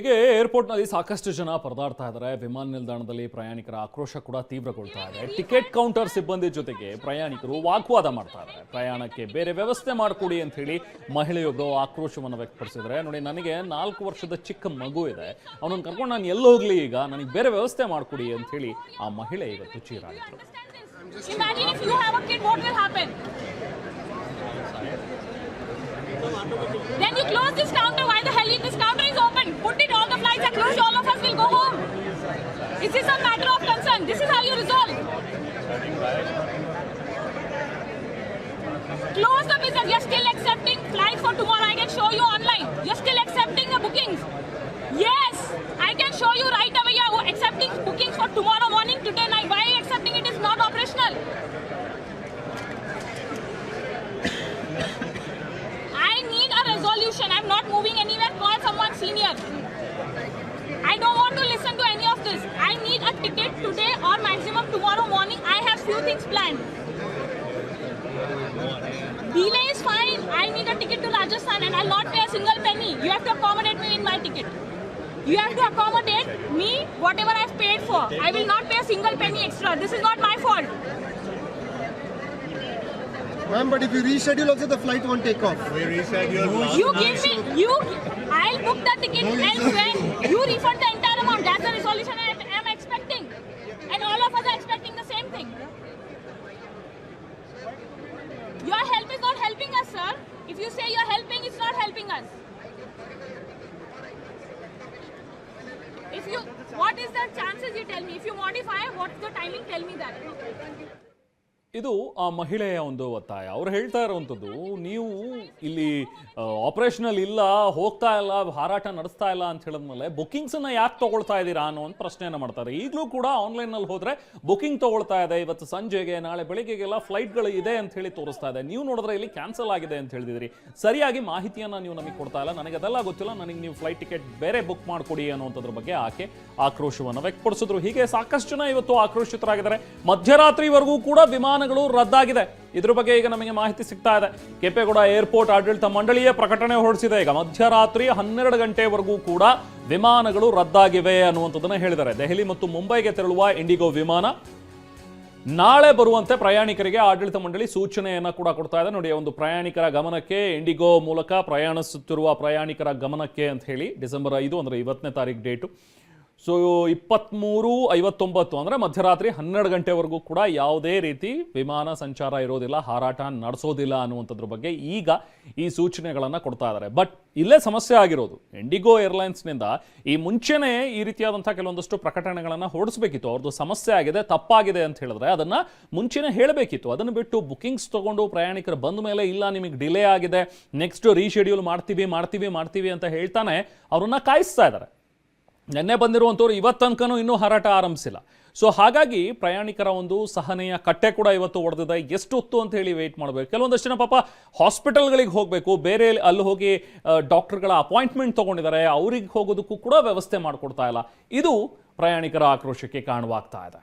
ಹೀಗೆ ಏರ್ಪೋರ್ಟ್ನಲ್ಲಿ ಸಾಕಷ್ಟು ಜನ ಪರದಾಡ್ತಾ ಇದ್ದಾರೆ. ವಿಮಾನ ನಿಲ್ದಾಣದಲ್ಲಿ ಪ್ರಯಾಣಿಕರ ಆಕ್ರೋಶ ಕೂಡ ತೀವ್ರಗೊಳ್ತಾ ಇದೆ. ಟಿಕೆಟ್ ಕೌಂಟರ್ ಸಿಬ್ಬಂದಿ ಜೊತೆಗೆ ಪ್ರಯಾಣಿಕರು ವಾಗ್ವಾದ ಮಾಡ್ತಾ ಇದ್ದಾರೆ. ಪ್ರಯಾಣಕ್ಕೆ ಬೇರೆ ವ್ಯವಸ್ಥೆ ಮಾಡಿಕೊಡಿ ಅಂತ ಹೇಳಿ ಮಹಿಳೆಯೊಬ್ಬರು ಆಕ್ರೋಶವನ್ನು ವ್ಯಕ್ತಪಡಿಸಿದ್ದಾರೆ. ನೋಡಿ, ನನಗೆ 4 ವರ್ಷದ ಚಿಕ್ಕ ಮಗು ಇದೆ, ಅವನನ್ನು ಕರ್ಕೊಂಡು ನಾನು ಎಲ್ಲಿ ಹೋಗ್ಲಿ, ಈಗ ನನಗೆ ಬೇರೆ ವ್ಯವಸ್ಥೆ ಮಾಡಿಕೊಡಿ ಅಂತ ಹೇಳಿ ಆ ಮಹಿಳೆ ಇವತ್ತು ಚೀರಾಡಿದ್ರು. Imagine if you have a kid, what will happen? Then you close this counter. Why the hell this counter is open? Put it, all the flights are closed, all of us will go home. Is this a matter of concern? This is how you resolve. Close the business. You're still accepting flights for tomorrow. I can show you online. You're still accepting the bookings. Yes, I can show you right away. You're accepting bookings for tomorrow morning, today night. Why are you accepting it? Is not operational. I need a resolution. I'm not moving anywhere. Call someone senior. I don't want to listen to any of this. I need a ticket today or maximum tomorrow morning. I have few things planned. Delay is fine. I need a ticket to Rajasthan and I'll not pay a single penny. You have to accommodate me in my ticket. You have to accommodate me whatever I've paid for. I will not pay a single penny extra. This is not my fault. Ma'am, but if you reschedule also the flight won't take off. You give me, I'll book the ticket elsewhere. You refund the entire amount. That's the resolution I am expecting. And all of us are expecting the same thing. Your help is not helping us, sir. If you say you're helping, it's not helping us. What is the chances, you tell me? If you modify, what's the timing? Tell me that. ಇದು ಆ ಮಹಿಳೆಯ ಒಂದು ಒತ್ತಾಯ. ಅವ್ರು ಹೇಳ್ತಾ ಇರುವಂಥದ್ದು, ನೀವು ಇಲ್ಲಿ ಆಪರೇಷನಲ್ ಇಲ್ಲ, ಹೋಗ್ತಾ ಇಲ್ಲ, ಹಾರಾಟ ನಡೆಸ್ತಾ ಇಲ್ಲ ಅಂತ ಹೇಳಿದ್ಮೇಲೆ ಬುಕಿಂಗ್ಸನ್ನು ಯಾಕೆ ತೊಗೊಳ್ತಾ ಇದ್ದೀರಾ ಅನ್ನೋ ಒಂದು ಪ್ರಶ್ನೆಯನ್ನು ಮಾಡ್ತಾರೆ. ಈಗಲೂ ಕೂಡ ಆನ್ಲೈನಲ್ಲಿ ಹೋದರೆ ಬುಕಿಂಗ್ ತೊಗೊಳ್ತಾ ಇದೆ. ಇವತ್ತು ಸಂಜೆಗೆ, ನಾಳೆ ಬೆಳಿಗ್ಗೆಗೆಲ್ಲ ಫ್ಲೈಟ್ಗಳು ಇದೆ ಅಂತ ಹೇಳಿ ತೋರಿಸ್ತಾ ಇದೆ. ನೀವು ನೋಡಿದ್ರೆ ಇಲ್ಲಿ ಕ್ಯಾನ್ಸಲ್ ಆಗಿದೆ ಅಂತ ಹೇಳಿದಿರಿ. ಸರಿಯಾಗಿ ಮಾಹಿತಿಯನ್ನು ನೀವು ನಮಗೆ ಕೊಡ್ತಾ ಇಲ್ಲ, ನನಗೆ ಅದೆಲ್ಲ ಗೊತ್ತಿಲ್ಲ, ನನಗೆ ನೀವು ಫ್ಲೈಟ್ ಟಿಕೆಟ್ ಬೇರೆ ಬುಕ್ ಮಾಡಿಕೊಡಿ ಅನ್ನೋಂಥದ್ರ ಬಗ್ಗೆ ಆಕೆ ಆಕ್ರೋಶವನ್ನು ವ್ಯಕ್ತಪಡಿಸಿದ್ರು. ಹೀಗೆ ಸಾಕಷ್ಟು ಜನ ಇವತ್ತು ಆಕ್ರೋಶಿತರಾಗಿದ್ದಾರೆ. ಮಧ್ಯರಾತ್ರಿವರೆಗೂ ಕೂಡ ವಿಮಾನಗಳು ರದ್ದಾಗಿದೆ. ಇದ್ರ ಬಗ್ಗೆ ಈಗ ನಮಗೆ ಮಾಹಿತಿ ಸಿಗ್ತಾ ಇದೆ. ಕೆಂಪೇಗೌಡ ಏರ್ಪೋರ್ಟ್ ಆಡಳಿತ ಮಂಡಳಿಯೇ ಪ್ರಕಟಣೆ ಹೊರಡಿಸಿದೆ. ಈಗ ಮಧ್ಯರಾತ್ರಿ 12 ಗಂಟೆವರೆಗೂ ಕೂಡ ವಿಮಾನಗಳು ರದ್ದಾಗಿವೆ ಅನ್ನುವಂಥದ್ದನ್ನ ಹೇಳಿದ್ದಾರೆ. ದೆಹಲಿ ಮತ್ತು ಮುಂಬೈಗೆ ತೆರಳುವ ಇಂಡಿಗೋ ವಿಮಾನ ನಾಳೆ ಬರುವಂತೆ ಪ್ರಯಾಣಿಕರಿಗೆ ಆಡಳಿತ ಮಂಡಳಿ ಸೂಚನೆಯನ್ನ ಕೂಡ ಕೊಡ್ತಾ ಇದೆ. ನೋಡಿ, ಒಂದು ಪ್ರಯಾಣಿಕರ ಗಮನಕ್ಕೆ, ಇಂಡಿಗೋ ಮೂಲಕ ಪ್ರಯಾಣಿಸುತ್ತಿರುವ ಪ್ರಯಾಣಿಕರ ಗಮನಕ್ಕೆ ಅಂತ ಹೇಳಿ ಡಿಸೆಂಬರ್ 5 ಅಂದರೆ 20ನೇ ತಾರೀಕು ಡೇಟು. ಸೊ 23:59 ಅಂದರೆ ಮಧ್ಯರಾತ್ರಿ 12 ಗಂಟೆವರೆಗೂ ಕೂಡ ಯಾವುದೇ ರೀತಿ ವಿಮಾನ ಸಂಚಾರ ಇರೋದಿಲ್ಲ, ಹಾರಾಟ ನಡೆಸೋದಿಲ್ಲ ಅನ್ನುವಂಥದ್ರ ಬಗ್ಗೆ ಈಗ ಈ ಸೂಚನೆಗಳನ್ನು ಕೊಡ್ತಾ ಇದ್ದಾರೆ. ಬಟ್ ಇಲ್ಲೇ ಸಮಸ್ಯೆ ಆಗಿರೋದು, ಇಂಡಿಗೋ ಏರ್ಲೈನ್ಸ್ನಿಂದ ಈ ಮುಂಚೆನೇ ಈ ರೀತಿಯಾದಂಥ ಕೆಲವೊಂದಷ್ಟು ಪ್ರಕಟಣೆಗಳನ್ನು ಹೊರಡಿಸಬೇಕಿತ್ತು. ಅವ್ರದ್ದು ಸಮಸ್ಯೆ ಆಗಿದೆ, ತಪ್ಪಾಗಿದೆ ಅಂತ ಹೇಳಿದ್ರೆ ಅದನ್ನು ಮುಂಚೆನೇ ಹೇಳಬೇಕಿತ್ತು. ಅದನ್ನು ಬಿಟ್ಟು ಬುಕಿಂಗ್ಸ್ ತೊಗೊಂಡು ಪ್ರಯಾಣಿಕರು ಬಂದ ಮೇಲೆ ಇಲ್ಲ ನಿಮಗೆ ಡಿಲೇ ಆಗಿದೆ, ನೆಕ್ಸ್ಟ್ ರೀಶೆಡ್ಯೂಲ್ ಮಾಡ್ತೀವಿ ಅಂತ ಹೇಳ್ತಾನೆ ಅವ್ರನ್ನ ಕಾಯಿಸ್ತಾ ಇದ್ದಾರೆ. ನೆನ್ನೆ ಬಂದಿರುವಂಥವ್ರು ಇವತ್ತನಕನೂ ಇನ್ನೂ ಹಾರಾಟ ಆರಂಭಿಸಿಲ್ಲ. ಸೊ ಹಾಗಾಗಿ ಪ್ರಯಾಣಿಕರ ಒಂದು ಸಹನೆಯ ಕಟ್ಟೆ ಕೂಡ ಇವತ್ತು ಒಡೆದಿದೆ. ಎಷ್ಟು ಹೊತ್ತು ಅಂತ ಹೇಳಿ ವೆಯ್ಟ್ ಮಾಡಬೇಕು. ಕೆಲವೊಂದಷ್ಟು ಜನ ಪಾಪ ಹಾಸ್ಪಿಟಲ್ಗಳಿಗೆ ಹೋಗಬೇಕು, ಬೇರೆ ಅಲ್ಲಿ ಹೋಗಿ ಡಾಕ್ಟರ್ಗಳ ಅಪಾಯಿಂಟ್ಮೆಂಟ್ ತೊಗೊಂಡಿದ್ದಾರೆ, ಅವ್ರಿಗೆ ಹೋಗೋದಕ್ಕೂ ಕೂಡ ವ್ಯವಸ್ಥೆ ಮಾಡಿಕೊಡ್ತಾ ಇಲ್ಲ. ಇದು ಪ್ರಯಾಣಿಕರ ಆಕ್ರೋಶಕ್ಕೆ ಕಾರಣವಾಗ್ತಾ ಇದೆ.